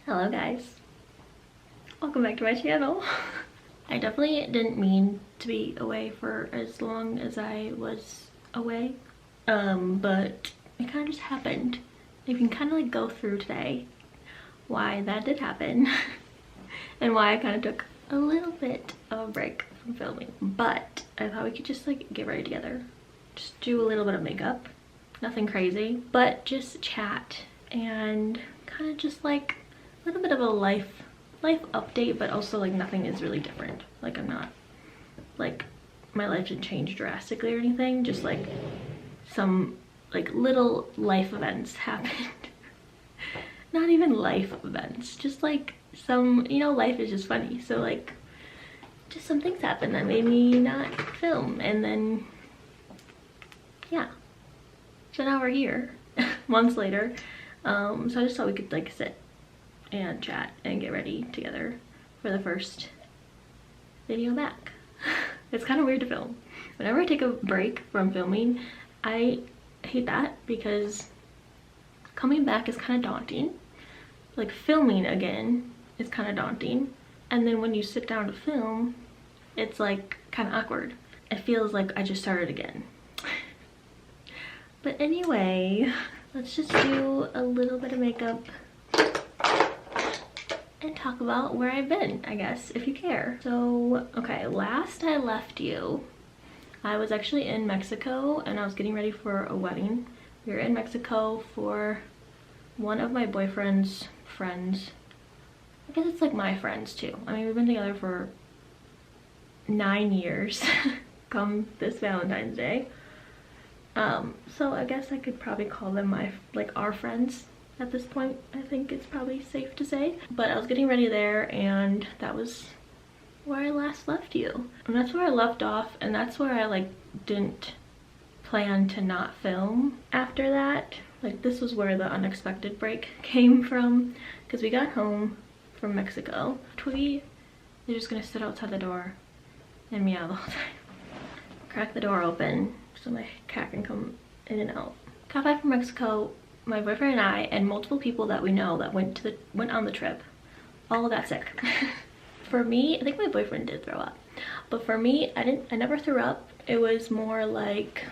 Hello guys, welcome back to my channel. I definitely didn't mean to be away for as long as I was away, but it kind of just happened. You can kind of like go through today why that did happen and why I kind of took a little bit of a break from filming. But I thought we could just like get ready together, just do a little bit of makeup, nothing crazy, but just chat and kind of just like a little bit of a life update, but also like nothing is really different. Like I'm not like my life didn't change drastically or anything, just like some like little life events happened. Not even life events, just like some, you know, life is just funny, so like just some things happened that made me not film, and then yeah, so now we're here months later. So I just thought we could like sit and chat and get ready together for the first video back. It's kind of weird to film. Whenever I take a break from filming, I hate that because coming back is kind of daunting. Like filming again is kind of daunting, and then when you sit down to film, it's like kind of awkward. It feels like I just started again. But anyway, let's just do a little bit of makeup and talk about where I've been, I guess, if you care. So, okay, last I left you, I was actually in Mexico and I was getting ready for a wedding. We were in Mexico for one of my boyfriend's friends. I guess it's like my friends too. I mean, we've been together for 9 years come this Valentine's Day. So I guess I could probably call them our friends at this point. I think it's probably safe to say. But I was getting ready there, and that was where I last left you. And that's where I left off, and that's where I like didn't plan to not film after that. Like this was where the unexpected break came from, because we got home from Mexico. Twiggy is just gonna sit outside the door and meow the whole time. Crack the door open so my cat can come in and out. Got back from Mexico, my boyfriend and I and multiple people that we know that went on the trip all got sick. For me, I think my boyfriend did throw up, but for me, I never threw up. It was more like,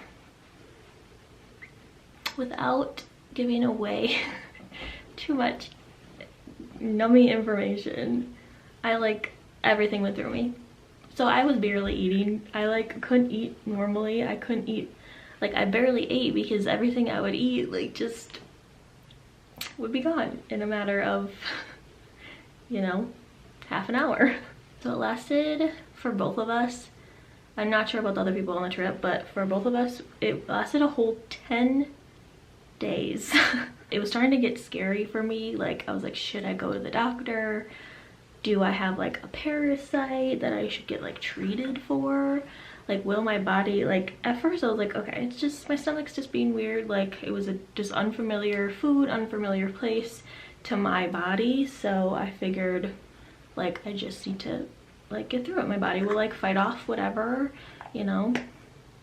without giving away too much nummy information, I like everything went through me. So I was barely eating. I like couldn't eat normally. I couldn't eat, like I barely ate because everything I would eat like just would be gone in a matter of, you know, half an hour. So it lasted for both of us. I'm not sure about the other people on the trip, but for both of us, it lasted a whole 10 days. It was starting to get scary for me. Like I was like, should I go to the doctor? Do I have like a parasite that I should get like treated for? Like, will my body, like at first I was like, okay, it's just my stomach's just being weird. Like it was just unfamiliar food, unfamiliar place to my body. So I figured like I just need to like get through it. My body will like fight off whatever, you know,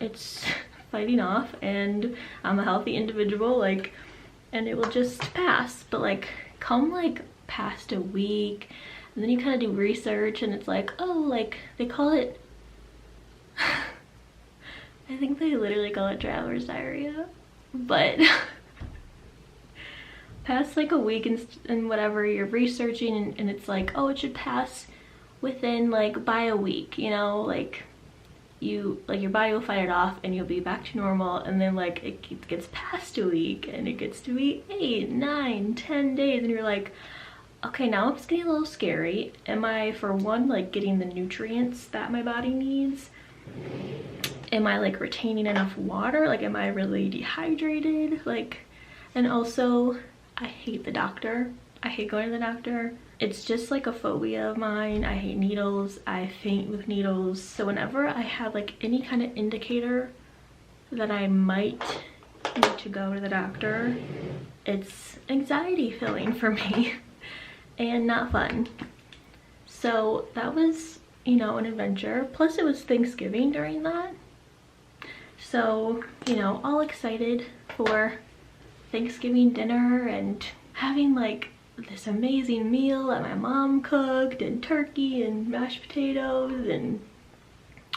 it's fighting off, and I'm a healthy individual, like, and it will just pass. But like come like past a week, and then you kind of do research and it's like, oh, like they call it I think they literally call it traveler's diarrhea, but past like a week and whatever, you're researching and it's like, oh, it should pass within like by a week, you know, like you like your body will fight it off and you'll be back to normal. And then like it gets past a week and it gets to be 8, 9, 10 days, and you're like, okay, now it's getting a little scary. Am I, for one, like getting the nutrients that my body needs? Am I like retaining enough water? Like, am I really dehydrated? Like, and also I hate the doctor. I hate going to the doctor. It's just like a phobia of mine. I hate needles. I faint with needles. So whenever I have like any kind of indicator that I might need to go to the doctor, it's anxiety filling for me and not fun. So that was, you know, an adventure. Plus it was Thanksgiving during that. So, you know, all excited for Thanksgiving dinner and having like this amazing meal that my mom cooked, and turkey and mashed potatoes and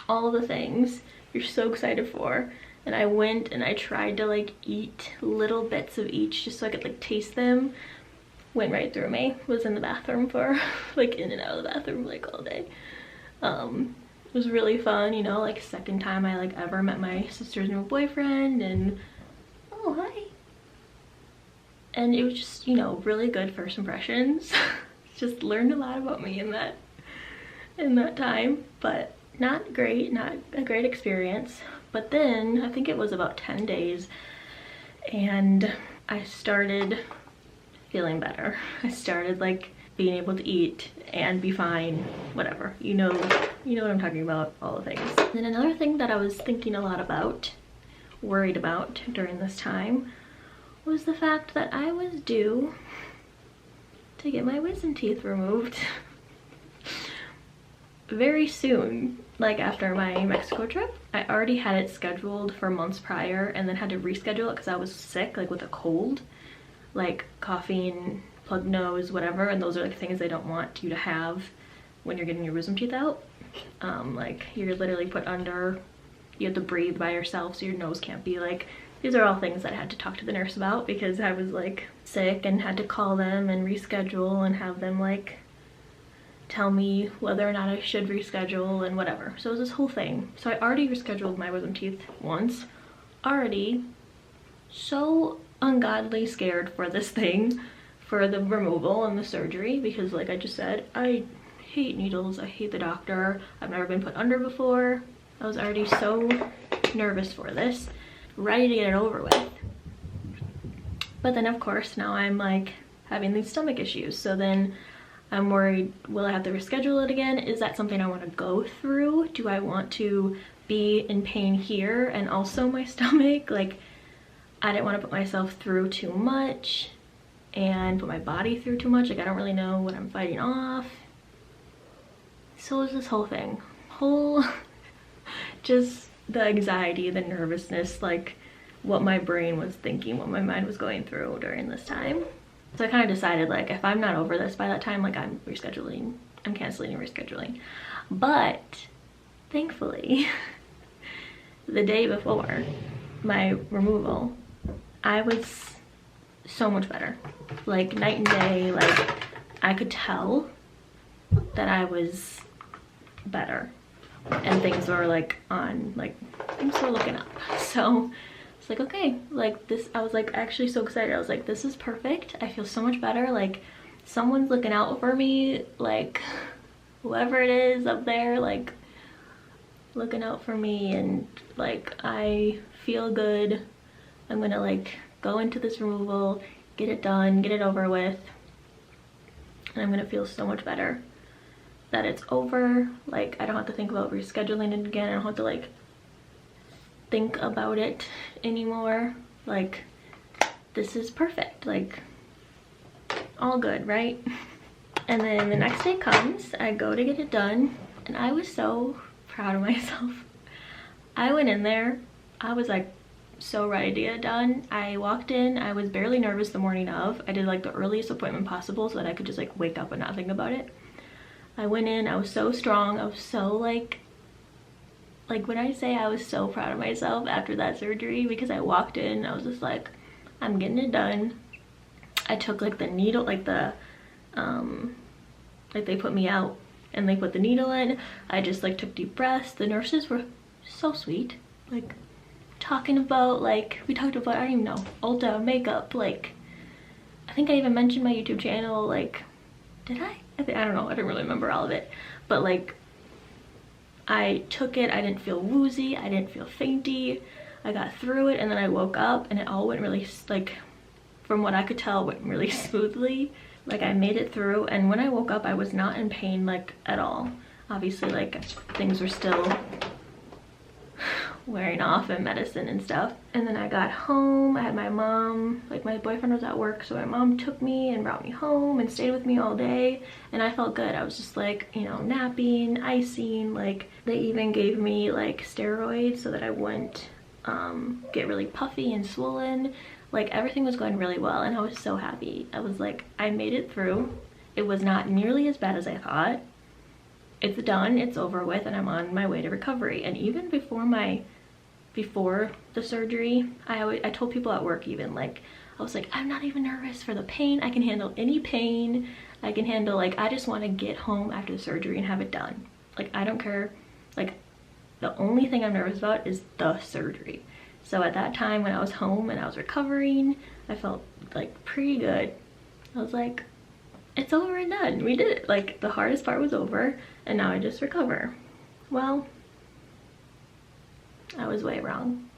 all the things you're so excited for. And I went and I tried to like eat little bits of each just so I could like taste them. Went right through me. Was in the bathroom for like in and out of the bathroom like all day. It was really fun, you know, like second time I like ever met my sister's new boyfriend, and oh hi. And it was just, you know, really good first impressions. Just learned a lot about me in that time, but not a great experience. But then I think it was about 10 days and I started feeling better. I started like being able to eat and be fine, whatever. You know what I'm talking about, all the things. And another thing that I was thinking a lot about, worried about during this time, was the fact that I was due to get my wisdom teeth removed very soon, like after my Mexico trip. I already had it scheduled for months prior and then had to reschedule it because I was sick, like with a cold, like coughing, plug nose, whatever, and those are like things they don't want you to have when you're getting your wisdom teeth out. Like you're literally put under, you have to breathe by yourself so your nose can't be like, these are all things that I had to talk to the nurse about because I was like sick and had to call them and reschedule and have them like tell me whether or not I should reschedule and whatever. So it was this whole thing. So I already rescheduled my wisdom teeth once, already so ungodly scared for this thing, for the removal and the surgery, because like I just said, I hate needles, I hate the doctor, I've never been put under before. I was already so nervous for this, ready to get it over with. But then of course now I'm like having these stomach issues, so then I'm worried, will I have to reschedule it again? Is that something I want to go through? Do I want to be in pain here and also my stomach? Like, I didn't want to put myself through too much and put my body through too much. Like, I don't really know what I'm fighting off. So it was this whole thing. Just the anxiety, the nervousness, like what my brain was thinking, what my mind was going through during this time. So I kind of decided, like, if I'm not over this by that time, like, I'm canceling and rescheduling. But thankfully, the day before my removal, I was so much better. Like, night and day, like, I could tell that I was better. And things were, like, things were looking up. So it's like, okay, like this, I was like actually so excited. I was like, this is perfect. I feel so much better. Like someone's looking out for me, like whoever it is up there, like looking out for me, and like I feel good. I'm gonna like go into this removal, get it done, get it over with, and I'm gonna feel so much better that it's over. Like I don't have to think about rescheduling it again. I don't have to like think about it anymore. Like this is perfect, like all good, right? And then the next day comes, I go to get it done, and I was so proud of myself. I went in there, I was like so ready to get it done. I walked in, I was barely nervous the morning of. I did like the earliest appointment possible so that I could just like wake up and not think about it. I went in, I was so strong, I was so like when I say I was so proud of myself after that surgery, because I walked in, I was just like, I'm getting it done. I took like the needle, like the, like they put me out and they put the needle in. I just like took deep breaths. The nurses were so sweet, like talking about, like we talked about, I don't even know, Ulta, makeup, like I think I even mentioned my YouTube channel, like, did I? I don't know, I don't really remember all of it, but like I took it, I didn't feel woozy, I didn't feel fainty, I got through it, and then I woke up and it all went really, like, from what I could tell, went really smoothly. Like I made it through, and when I woke up I was not in pain like at all. Obviously like things were still wearing off and medicine and stuff. And then I got home, I had my mom, like my boyfriend was at work, so my mom took me and brought me home and stayed with me all day, and I felt good. I was just like, you know, napping, icing, like they even gave me like steroids so that I wouldn't get really puffy and swollen. Like everything was going really well and I was so happy. I was like, I made it through. It was not nearly as bad as I thought. It's done, it's over with, and I'm on my way to recovery. And even before the surgery, I told people at work, even like, I was like, I'm not even nervous for the pain. I can handle any pain. I can handle, like, I just want to get home after the surgery and have it done. Like, I don't care. Like, the only thing I'm nervous about is the surgery. So at that time when I was home and I was recovering, I felt like pretty good. I was like, it's over and done. We did it. Like, the hardest part was over and now I just recover. Well, I was way wrong.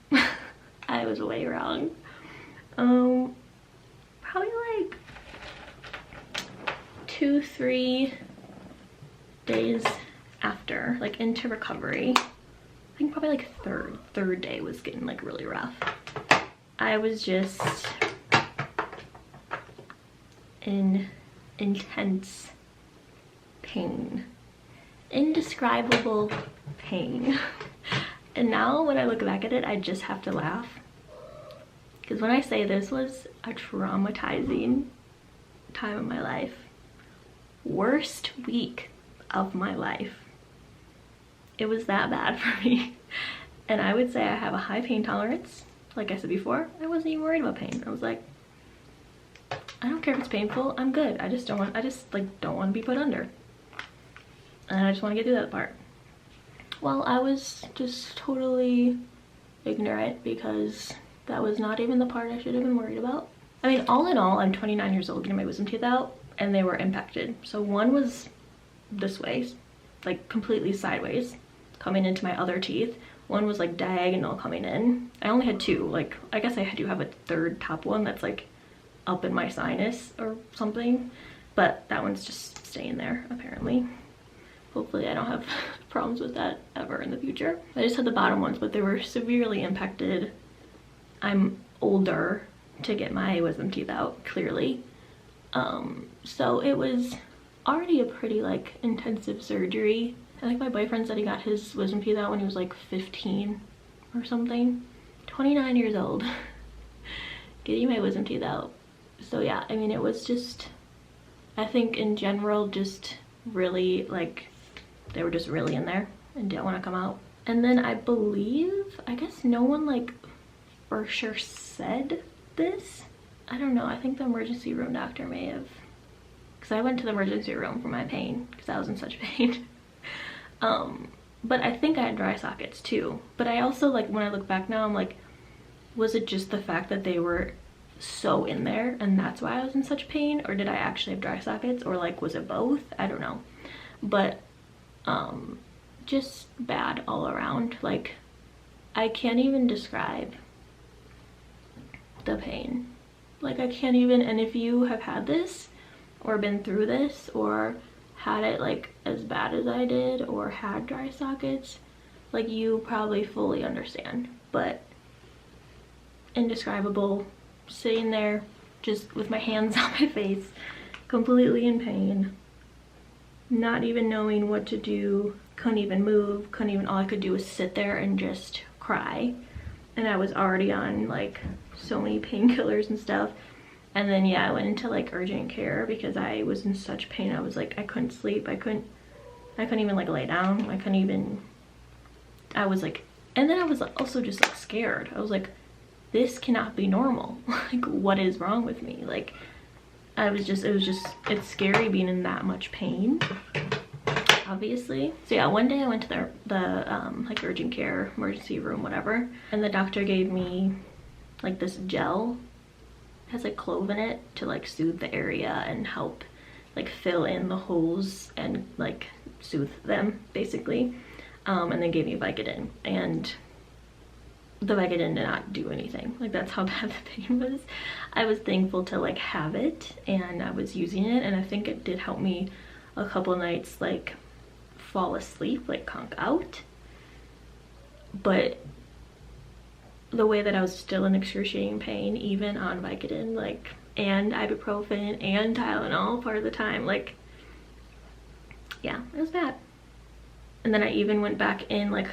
I was way wrong. Probably like 2-3 days after, like into recovery, I think probably like third day was getting like really rough. I was just in intense pain, indescribable pain. And now when I look back at it, I just have to laugh. Because when I say this was a traumatizing time of my life, worst week of my life, it was that bad for me. And I would say I have a high pain tolerance. Like I said before, I wasn't even worried about pain. I was like, I don't care if it's painful, I'm good. I just don't want to be put under. And I just want to get through that part. Well, I was just totally ignorant because that was not even the part I should have been worried about. I mean, all in all, I'm 29 years old getting my wisdom teeth out and they were impacted. So one was this way, like completely sideways, coming into my other teeth. One was like diagonal coming in. I only had two. Like, I guess I do have a third top one that's like up in my sinus or something, but that one's just staying there apparently. Hopefully I don't have problems with that ever in the future. I just had the bottom ones, but they were severely impacted. I'm older to get my wisdom teeth out, clearly. So it was already a pretty like intensive surgery. I think my boyfriend said he got his wisdom teeth out when he was like 15 or something. 29 years old, getting my wisdom teeth out. So yeah, I mean, it was just, I think in general, just really like, they were just really in there and didn't want to come out. And then I believe, I guess no one like for sure said this. I don't know, I think the emergency room doctor may have, because I went to the emergency room for my pain because I was in such pain. But I think I had dry sockets too. But I also, like, when I look back now, I'm like, was it just the fact that they were so in there and that's why I was in such pain? Or did I actually have dry sockets? Or like, was it both? I don't know. But just bad all around. Like, I can't even describe the pain. Like, I can't even. And if you have had this or been through this or had it like as bad as I did or had dry sockets, like, you probably fully understand. But indescribable, sitting there just with my hands on my face, completely in pain, not even knowing what to do, couldn't even move, couldn't even, all I could do was sit there and just cry. And I was already on like so many painkillers and stuff. And then yeah, I went into like urgent care because I was in such pain. I was like, I couldn't sleep, I couldn't even like lay down, I couldn't even, I was like, and then I was also just like scared. I was like, this cannot be normal. Like, what is wrong with me? Like, it's scary being in that much pain, obviously. So yeah, one day I went to the like urgent care, emergency room, whatever, and the doctor gave me like this gel. It has like clove in it to like soothe the area and help like fill in the holes and like soothe them, basically. And they gave me Vicodin, and the Vicodin did not do anything. Like, that's how bad the pain was. I was thankful to like have it, and I was using it, and I think it did help me a couple nights like fall asleep, like conk out. But the way that I was still in excruciating pain, even on Vicodin, like, and ibuprofen and Tylenol part of the time, like, yeah, it was bad. And then I even went back in like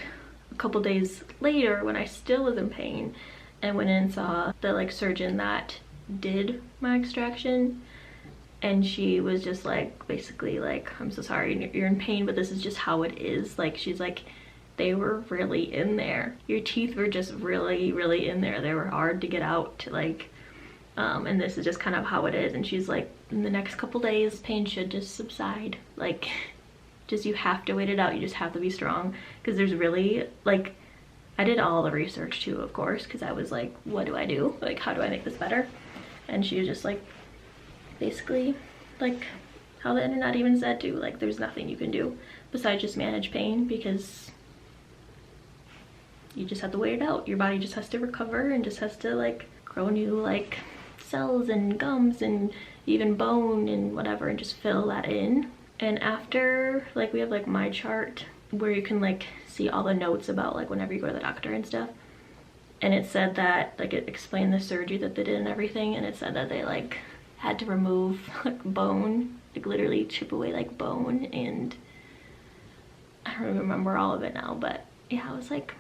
a couple days later when I still was in pain, I went in and saw the like surgeon that did my extraction, and she was just like, basically like, I'm so sorry you're in pain, but this is just how it is. Like, she's like, they were really in there. Your teeth were just really, really in there. They were hard to get out, like, and this is just kind of how it is. And she's like, in the next couple days, pain should just subside. Like, just, you have to wait it out. You just have to be strong, because there's really, like, I did all the research too, of course, because I was like, what do I do? Like, how do I make this better? And she was just like, basically, like how the internet even said to, like, there's nothing you can do besides just manage pain, because you just have to wait it out. Your body just has to recover and just has to like grow new like cells and gums and even bone and whatever, and just fill that in. And after, like, we have like my chart where you can like see all the notes about like whenever you go to the doctor and stuff, and it said that, like, it explained the surgery that they did and everything, and it said that they like had to remove like bone, like literally chip away like bone, and I don't remember all of it now, but yeah, I was like,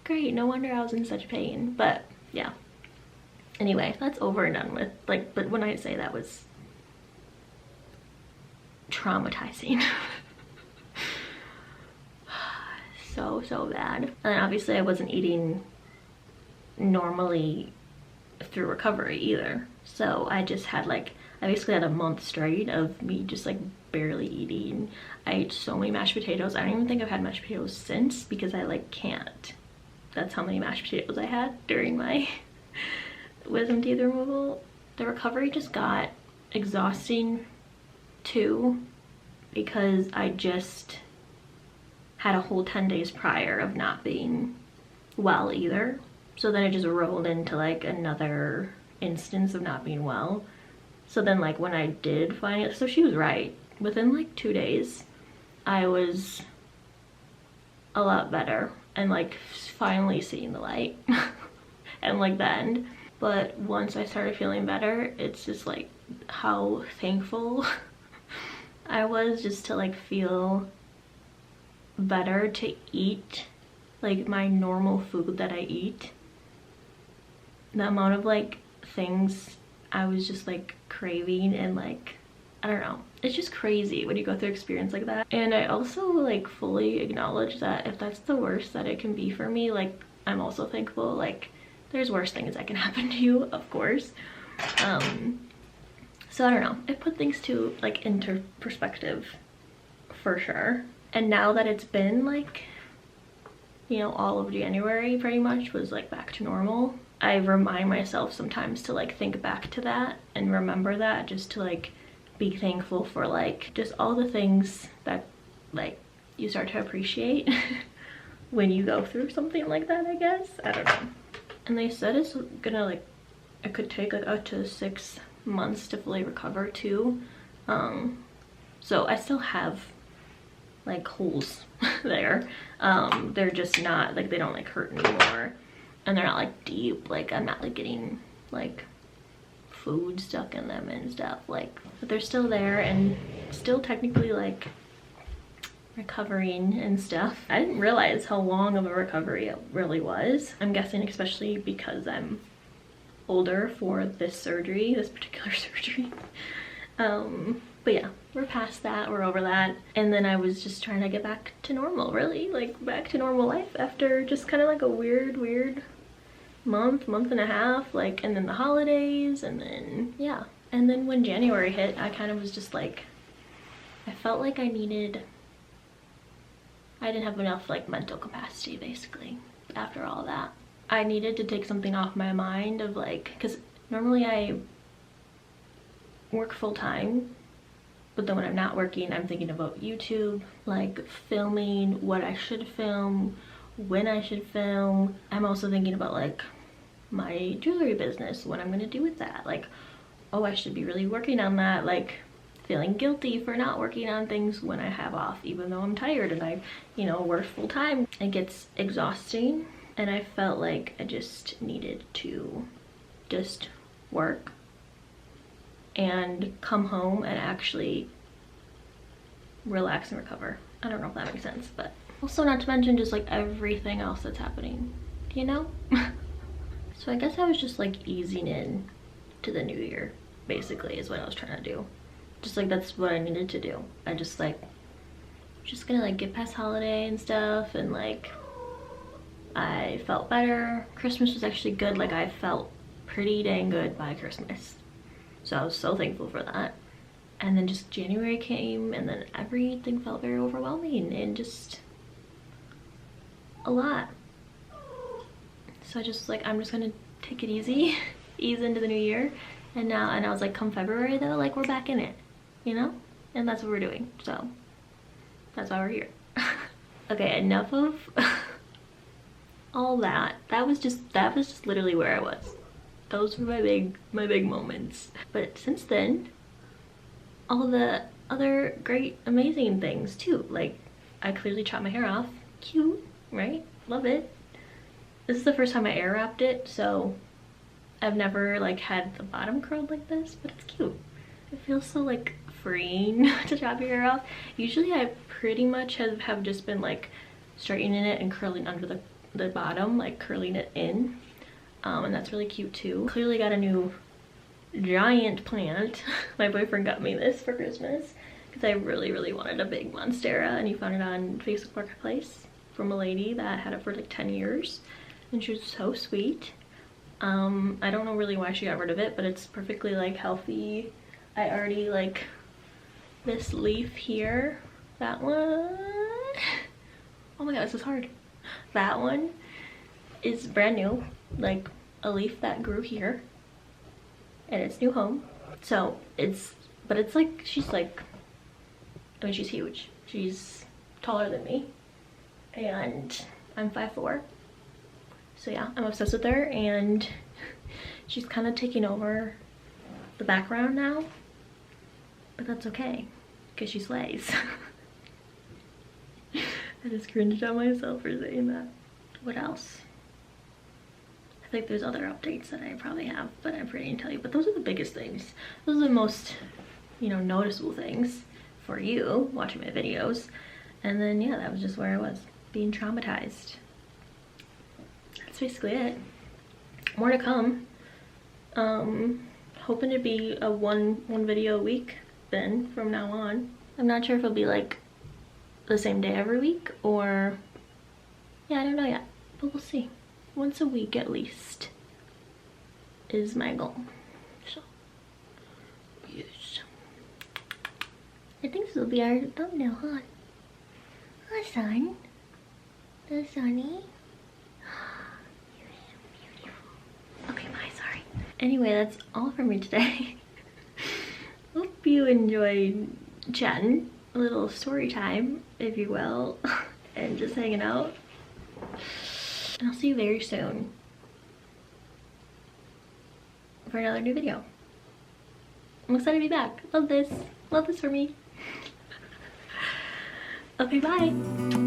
great, no wonder I was in such pain. But yeah, anyway, that's over and done with. Like, but when I say that was traumatizing. So bad. And obviously I wasn't eating normally through recovery either, so I just had like, I basically had a month straight of me just like barely eating. I ate so many mashed potatoes. I don't even think I've had mashed potatoes since, because I like can't. That's how many mashed potatoes I had during my wisdom teeth removal. The recovery just got exhausting too, because I just had a whole 10 days prior of not being well either. So then it just rolled into like another instance of not being well. So then like when I did find it, so she was right. Within like 2 days, I was a lot better and like finally seeing the light and like the end. But once I started feeling better, it's just like how thankful I was just to like feel better, to eat like my normal food that I eat. The amount of like things I was just like craving, and like, I don't know, it's just crazy when you go through an experience like that. And I also like fully acknowledge that if that's the worst that it can be for me, like, I'm also thankful, like, there's worse things that can happen to you, of course. So I don't know, it put things to like into perspective for sure. And now that it's been like, you know, all of January pretty much was like back to normal, I remind myself sometimes to like think back to that and remember that, just to like be thankful for like just all the things that like you start to appreciate when you go through something like that, I guess. I don't know. And they said it's gonna like, it could take like up to 6 months to fully recover too. So I still have like holes there. They're just not like, they don't like hurt anymore, and they're not like deep. Like, I'm not like getting like food stuck in them and stuff, like, but they're still there and still technically like recovering and stuff. I didn't realize how long of a recovery it really was. I'm guessing especially because I'm older for this surgery, this particular surgery. But yeah, we're past that, we're over that. And then I was just trying to get back to normal, really, like back to normal life after just kind of like a weird month and a half, like, and then the holidays, and then yeah. And then when January hit, I kind of was just like, I felt like I didn't have enough like mental capacity basically after all that. I needed to take something off my mind of like, because normally I work full-time, but then when I'm not working, I'm thinking about YouTube, like filming what I should film, when I should film. I'm also thinking about like my jewelry business, what I'm gonna do with that. Like, oh, I should be really working on that. Like, feeling guilty for not working on things when I have off, even though I'm tired and I, you know, work full time. It gets exhausting, and I felt like I just needed to just work and come home and actually relax and recover. I don't know if that makes sense, but also not to mention just like everything else that's happening, you know? So I guess I was just like easing in to the new year, basically, is what I was trying to do. Just like that's what I needed to do. I just like just gonna like get past holiday and stuff, and like I felt better. Christmas was actually good. Like I felt pretty dang good by Christmas, so I was so thankful for that. And then just January came, and then everything felt very overwhelming and just a lot. So I just like, I'm just gonna take it easy, ease into the new year. And I was like, come February though, like we're back in it, you know? And that's what we're doing, so that's why we're here. Okay, enough of all that. That was just literally where I was. Those were my big moments. But since then, all the other great, amazing things too. Like, I clearly chopped my hair off. Cute, right? Love it. This is the first time I air wrapped it, so I've never like had the bottom curled like this, but it's cute. It feels so like freeing to chop your hair off. Usually I pretty much have just been like straightening it and curling under the bottom, like curling it in. And that's really cute too. Clearly got a new giant plant. My boyfriend got me this for Christmas because I really wanted a big monstera, and he found it on Facebook Marketplace from a lady that had it for like 10 years, and she was so sweet. I don't know really why she got rid of it, but it's perfectly like healthy. I already like this leaf here, that one. Oh my god, this is hard. That one is brand new, like a leaf that grew here in its new home. So but it's like, she's like, I mean, she's huge. She's taller than me, and I'm 5'4". So yeah, I'm obsessed with her, and she's kind of taking over the background now, but that's okay because she slays. I just cringed at myself for saying that. What else? I think there's other updates that I probably have, but I'm afraid to tell you. But those are the biggest things. Those are the most, you know, noticeable things for you watching my videos. And then yeah, that was just where I was, being traumatized. That's basically it. More to come. Hoping to be a one video a week then from now on. I'm not sure if it'll be like the same day every week, or yeah, I don't know yet, but we'll see. Once a week at least is my goal. So yes, I think this will be our thumbnail, huh? Huh, son? The sunny? You're so beautiful. Okay, bye, sorry. Anyway, that's all from me today. Hope you enjoyed chatting, a little story time, if you will, and just hanging out. And I'll see you very soon for another new video. I'm excited to be back. Love this. Love this for me. Okay, bye.